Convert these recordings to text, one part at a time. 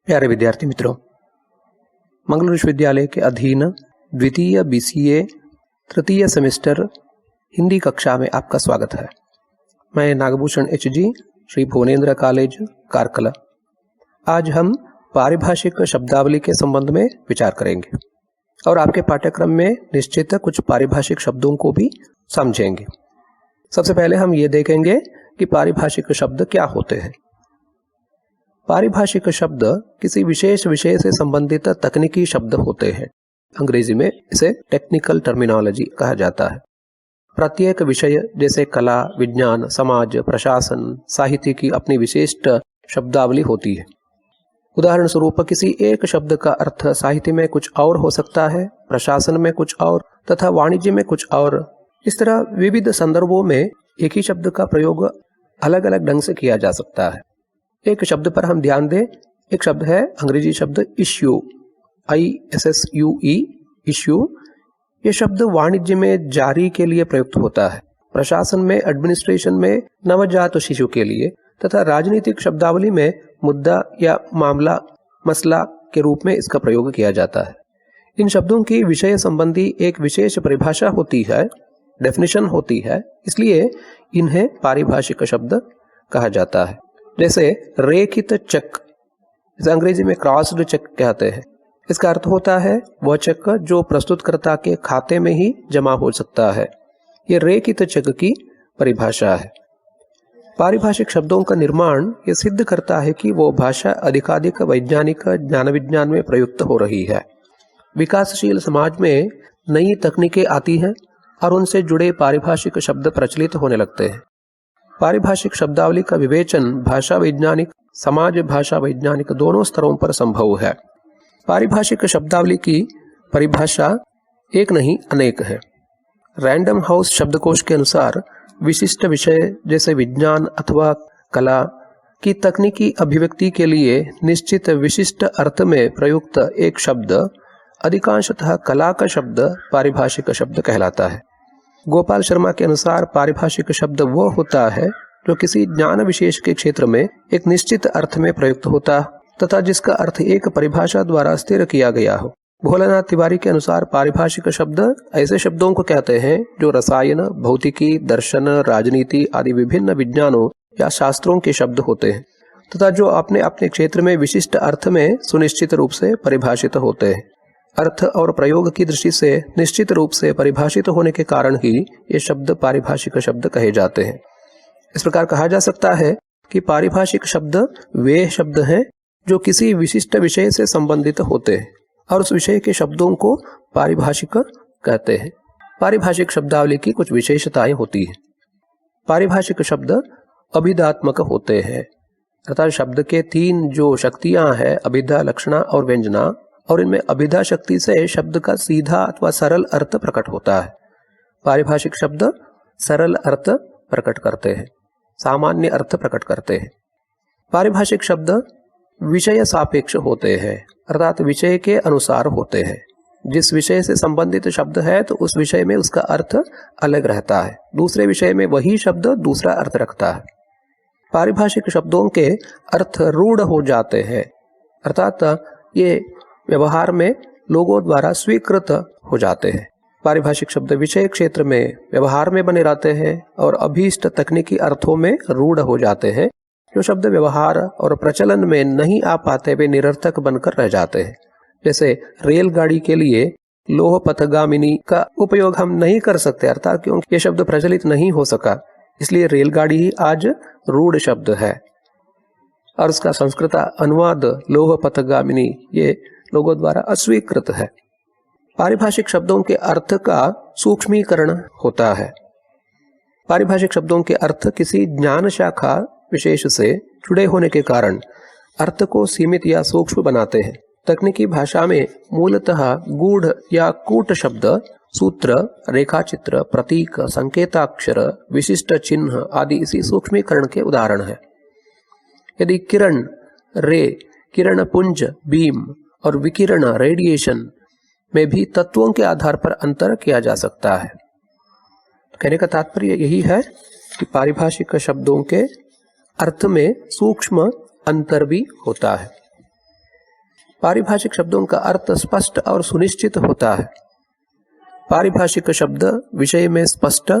प्यारे विद्यार्थी मित्रों, मंगल विश्वविद्यालय के अधीन द्वितीय BCA तृतीय सेमेस्टर हिंदी कक्षा में आपका स्वागत है। मैं नागभूषण HG, श्री भुवनेन्द्र कॉलेज, कारकला। आज हम पारिभाषिक शब्दावली के संबंध में विचार करेंगे और आपके पाठ्यक्रम में निश्चित कुछ पारिभाषिक शब्दों को भी समझेंगे। सबसे पहले हम ये देखेंगे कि पारिभाषिक शब्द क्या होते हैं। पारिभाषिक शब्द किसी विशेष विषय से संबंधित तकनीकी शब्द होते हैं। अंग्रेजी में इसे टेक्निकल टर्मिनोलॉजी कहा जाता है। प्रत्येक विषय जैसे कला, विज्ञान, समाज, प्रशासन, साहित्य की अपनी विशिष्ट शब्दावली होती है। उदाहरण स्वरूप किसी एक शब्द का अर्थ साहित्य में कुछ और हो सकता है, प्रशासन में कुछ और तथा वाणिज्य में कुछ और। इस तरह विविध संदर्भों में एक ही शब्द का प्रयोग अलग अलग ढंग से किया जा सकता है। एक शब्द पर हम ध्यान दें। एक शब्द है अंग्रेजी शब्द इश्यू, ISSUE, इश्यू। यह शब्द वाणिज्य में जारी के लिए प्रयुक्त होता है, प्रशासन में, एडमिनिस्ट्रेशन में नवजात शिशु के लिए तथा राजनीतिक शब्दावली में मुद्दा या मामला, मसला के रूप में इसका प्रयोग किया जाता है। इन शब्दों की विषय संबंधी एक विशेष परिभाषा होती है, डेफिनेशन होती है, इसलिए इन्हें पारिभाषिक शब्द कहा जाता है। जैसे रेखित चेक, इसे अंग्रेजी में क्रॉस्ड चेक कहते हैं। इसका अर्थ होता है वह चेक जो प्रस्तुतकर्ता के खाते में ही जमा हो सकता है। यह रेखित चेक की परिभाषा है। पारिभाषिक शब्दों का निर्माण यह सिद्ध करता है कि वो भाषा अधिकाधिक वैज्ञानिक ज्ञान विज्ञान में प्रयुक्त हो रही है। विकासशील समाज में नई तकनीकें आती हैं और उनसे जुड़े पारिभाषिक शब्द प्रचलित होने लगते हैं। पारिभाषिक शब्दावली का विवेचन भाषा वैज्ञानिक, समाज भाषा वैज्ञानिक दोनों स्तरों पर संभव है। पारिभाषिक शब्दावली की परिभाषा एक नहीं अनेक है। रैंडम हाउस शब्दकोश के अनुसार विशिष्ट विषय जैसे विज्ञान अथवा कला की तकनीकी अभिव्यक्ति के लिए निश्चित विशिष्ट अर्थ में प्रयुक्त एक शब्द अधिकांशतः कला का शब्द पारिभाषिक शब्द कहलाता है। गोपाल शर्मा के अनुसार पारिभाषिक शब्द वो होता है जो किसी ज्ञान विशेष के क्षेत्र में एक निश्चित अर्थ में प्रयुक्त होता तथा जिसका अर्थ एक परिभाषा द्वारा स्थिर किया गया हो। भोलानाथ तिवारी के अनुसार पारिभाषिक शब्द ऐसे शब्दों को कहते हैं जो रसायन, भौतिकी, दर्शन, राजनीति आदि विभिन्न विज्ञानों या शास्त्रों के शब्द होते हैं तथा जो अपने अपने क्षेत्र में विशिष्ट अर्थ में सुनिश्चित रूप से परिभाषित होते हैं। अर्थ और प्रयोग की दृष्टि से निश्चित रूप से परिभाषित होने के कारण ही ये शब्द पारिभाषिक शब्द कहे जाते हैं। इस प्रकार कहा जा सकता है कि पारिभाषिक शब्द वे शब्द हैं जो किसी विशिष्ट विषय से संबंधित होते हैं और उस विषय के शब्दों को पारिभाषिक कहते हैं। पारिभाषिक शब्दावली की कुछ विशेषताएं होती हैं। पारिभाषिक शब्द अभिधात्मक होते हैं, अर्थात शब्द के तीन जो शक्तियां हैं, अभिधा, लक्षणा और व्यंजना, और इनमें अभिधा शक्ति से शब्द का सीधा अथवा सरल अर्थ प्रकट होता है। पारिभाषिक शब्द सरल अर्थ प्रकट करते हैं, सामान्य अर्थ प्रकट करते हैं। पारिभाषिक शब्द विषय सापेक्ष होते हैं, अर्थात विषय के अनुसार होते हैं। जिस विषय से संबंधित शब्द है तो उस विषय में उसका अर्थ अलग रहता है, दूसरे विषय में वही शब्द दूसरा अर्थ रखता है। पारिभाषिक शब्दों के अर्थ रूढ़ हो जाते हैं, अर्थात ये व्यवहार में लोगों द्वारा स्वीकृत हो जाते हैं। पारिभाषिक शब्द विषय क्षेत्र में व्यवहार में बने रहते हैं और अभीष्ट तकनीकी अर्थों में रूढ़ हो जाते हैं। जो शब्द व्यवहार और प्रचलन में नहीं आ पाते वे निरर्थक बनकर रह जाते हैं। जैसे रेलगाड़ी के लिए लोह पथगामिनी का उपयोग हम नहीं कर सकते, अर्थात क्योंकि ये शब्द प्रचलित नहीं हो सका, इसलिए रेलगाड़ी ही आज रूढ़ शब्द है और उसका संस्कृत अनुवाद लोह पथगामिनी ये लोगों द्वारा अस्वीकृत है। पारिभाषिक शब्दों के अर्थ का सूक्ष्मीकरण होता है। पारिभाषिक शब्दों के अर्थ किसी ज्ञान शाखा विशेष से जुड़े होने के कारण अर्थ को सीमित या सूक्ष्म बनाते हैं। तकनीकी भाषा में मूलतः गूढ़ या कूट शब्द, सूत्र, रेखाचित्र, प्रतीक, संकेताक्षर, विशिष्ट चिन्ह आदि इसी सूक्ष्मीकरण के उदाहरण हैं। यदि किरण, रे, किरण पुंज, बीम और विकिरण, रेडिएशन में भी तत्वों के आधार पर अंतर किया जा सकता है। कहने का तात्पर्य यही है कि पारिभाषिक शब्दों के अर्थ में सूक्ष्म अंतर भी होता है। पारिभाषिक शब्दों का अर्थ स्पष्ट और सुनिश्चित होता है। पारिभाषिक शब्द विषय में स्पष्ट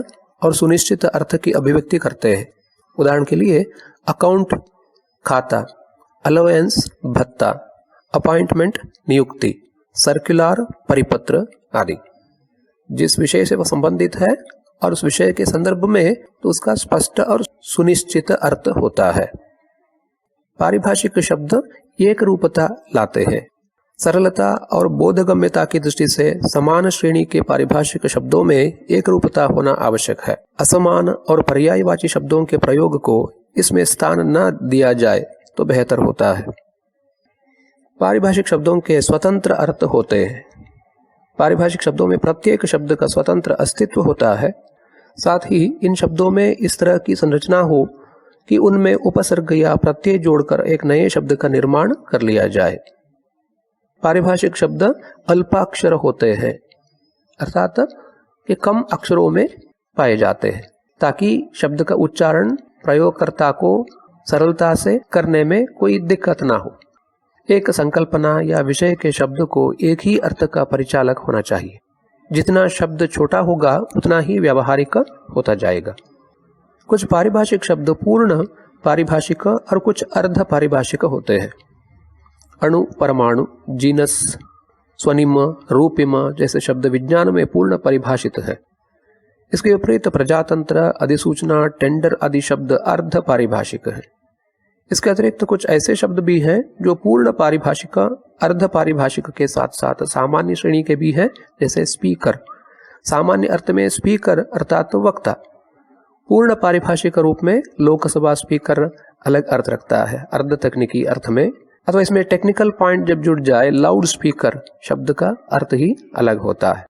और सुनिश्चित अर्थ की अभिव्यक्ति करते हैं। उदाहरण के लिए अकाउंट खाता, अलाउंस भत्ता, अपॉइंटमेंट नियुक्ति, सर्कुलर परिपत्र आदि। जिस विषय से वह संबंधित है और उस विषय के संदर्भ में तो उसका स्पष्ट और सुनिश्चित अर्थ होता है। पारिभाषिक शब्द एक रूपता लाते हैं। सरलता और बोधगम्यता की दृष्टि से समान श्रेणी के पारिभाषिक शब्दों में एक रूपता होना आवश्यक है। असमान और पर्यायवाची शब्दों के प्रयोग को इसमें स्थान न दिया जाए तो बेहतर होता है। पारिभाषिक शब्दों के स्वतंत्र अर्थ होते हैं। पारिभाषिक शब्दों में प्रत्येक शब्द का स्वतंत्र अस्तित्व होता है। साथ ही इन शब्दों में इस तरह की संरचना हो कि उनमें उपसर्ग या प्रत्यय जोड़कर एक नए शब्द का निर्माण कर लिया जाए। पारिभाषिक शब्द अल्पाक्षर होते हैं, अर्थात ये कम अक्षरों में पाए जाते हैं, ताकि शब्द का उच्चारण प्रयोगकर्ता को सरलता से करने में कोई दिक्कत ना हो। एक संकल्पना या विषय के शब्द को एक ही अर्थ का परिचालक होना चाहिए। जितना शब्द छोटा होगा उतना ही व्यावहारिक होता जाएगा। कुछ पारिभाषिक शब्द पूर्ण पारिभाषिक और कुछ अर्ध पारिभाषिक होते हैं। अणु, परमाणु, जीनस, स्वनिम, रूपिम जैसे शब्द विज्ञान में पूर्ण परिभाषित है। इसके विपरीत प्रजातंत्र, अधिसूचना, टेंडर आदि शब्द अर्ध पारिभाषिक है। इसके अतिरिक्त कुछ ऐसे शब्द भी हैं जो पूर्ण पारिभाषिक, अर्ध पारिभाषिक के साथ साथ सामान्य श्रेणी के भी हैं, जैसे स्पीकर। सामान्य अर्थ में स्पीकर अर्थात वक्ता। पूर्ण पारिभाषिक रूप में लोकसभा स्पीकर अलग अर्थ रखता है अर्ध तकनीकी अर्थ में, अथवा इसमें टेक्निकल पॉइंट जब जुड़ जाए लाउड स्पीकर शब्द का अर्थ ही अलग होता है।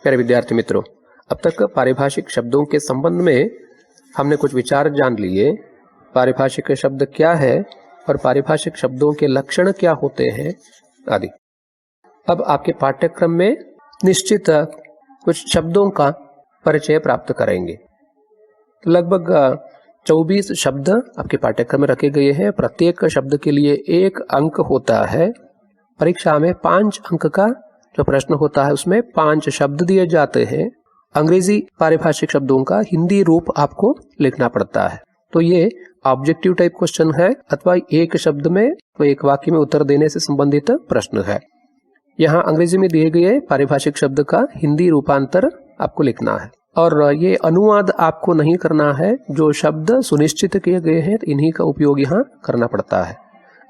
प्यारे विद्यार्थी मित्रों, अब तक पारिभाषिक शब्दों के संबंध में हमने कुछ विचार जान लिए। पारिभाषिक शब्द क्या है और पारिभाषिक शब्दों के लक्षण क्या होते हैं आदि। अब आपके पाठ्यक्रम में निश्चित कुछ शब्दों का परिचय प्राप्त करेंगे। लगभग 24 शब्द आपके पाठ्यक्रम में रखे गए हैं। प्रत्येक शब्द के लिए 1 अंक होता है। परीक्षा में 5 अंक का जो प्रश्न होता है उसमें 5 शब्द दिए जाते हैं। अंग्रेजी पारिभाषिक शब्दों का हिंदी रूप आपको लिखना पड़ता है। तो ये ऑब्जेक्टिव टाइप क्वेश्चन है अथवा एक शब्द में तो एक वाक्य में उत्तर देने से संबंधित प्रश्न है। यहाँ अंग्रेजी में दिए गए पारिभाषिक शब्द का हिंदी रूपांतर आपको लिखना है और ये अनुवाद आपको नहीं करना है। जो शब्द सुनिश्चित किए गए हैं तो इन्हीं का उपयोग यहाँ करना पड़ता है।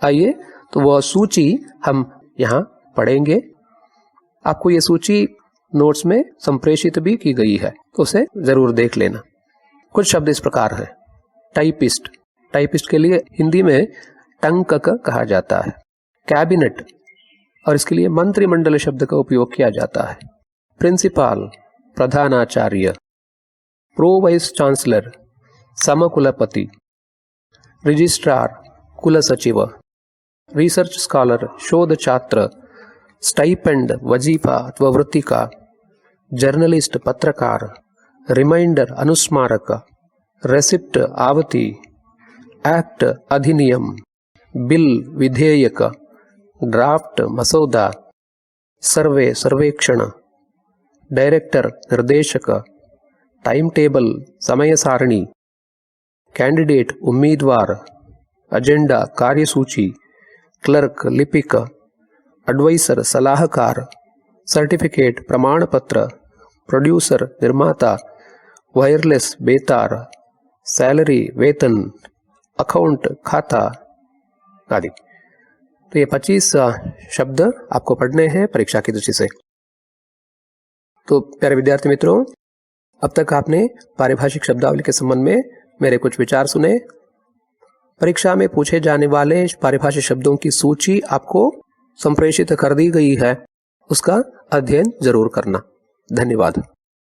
आइए तो वह सूची हम यहाँ पढ़ेंगे। आपको ये सूची नोट्स में संप्रेषित भी की गई है, तो उसे जरूर देख लेना। कुछ शब्द इस प्रकार हैं। टाइपिस्ट, टाइपिस्ट के लिए हिंदी में टंकक कहा जाता है। कैबिनेट, और इसके लिए मंत्रिमंडल शब्द का उपयोग किया जाता है। प्रिंसिपाल, प्रधानाचार्य। प्रो वाइस चांसलर, समकुलपति। रजिस्ट्रार, कुल सचिव। रिसर्च स्कॉलर, शोध छात्र। स्टाइपेंड, वजीफा अथवा वृत्तिका। जर्नलिस्ट, पत्रकार। रिमाइंडर, अनुस्मारक। रेसिप्ट, आवती। एक्ट, अधिनियम। बिल, विधेयक। ड्राफ्ट, मसौदा। सर्वे, सर्वेक्षण। डायरेक्टर, निर्देशक। टाइम टेबल, समय सारणी। कैंडिडेट, उम्मीदवार। एजेंडा, कार्यसूची। क्लर्क, लिपिक। एडवाइसर, सलाहकार। सर्टिफिकेट, प्रमाण पत्र। प्रोड्यूसर, निर्माता। वायरलेस, बेतार। सैलरी, वेतन। अकाउंट, खाता आदि। तो ये 25 शब्द आपको पढ़ने हैं परीक्षा की दृष्टि से। तो प्यारे विद्यार्थी मित्रों, अब तक आपने पारिभाषिक शब्दावली के संबंध में मेरे कुछ विचार सुने। परीक्षा में पूछे जाने वाले पारिभाषिक शब्दों की सूची आपको संप्रेषित कर दी गई है, उसका अध्ययन जरूर करना। धन्यवाद।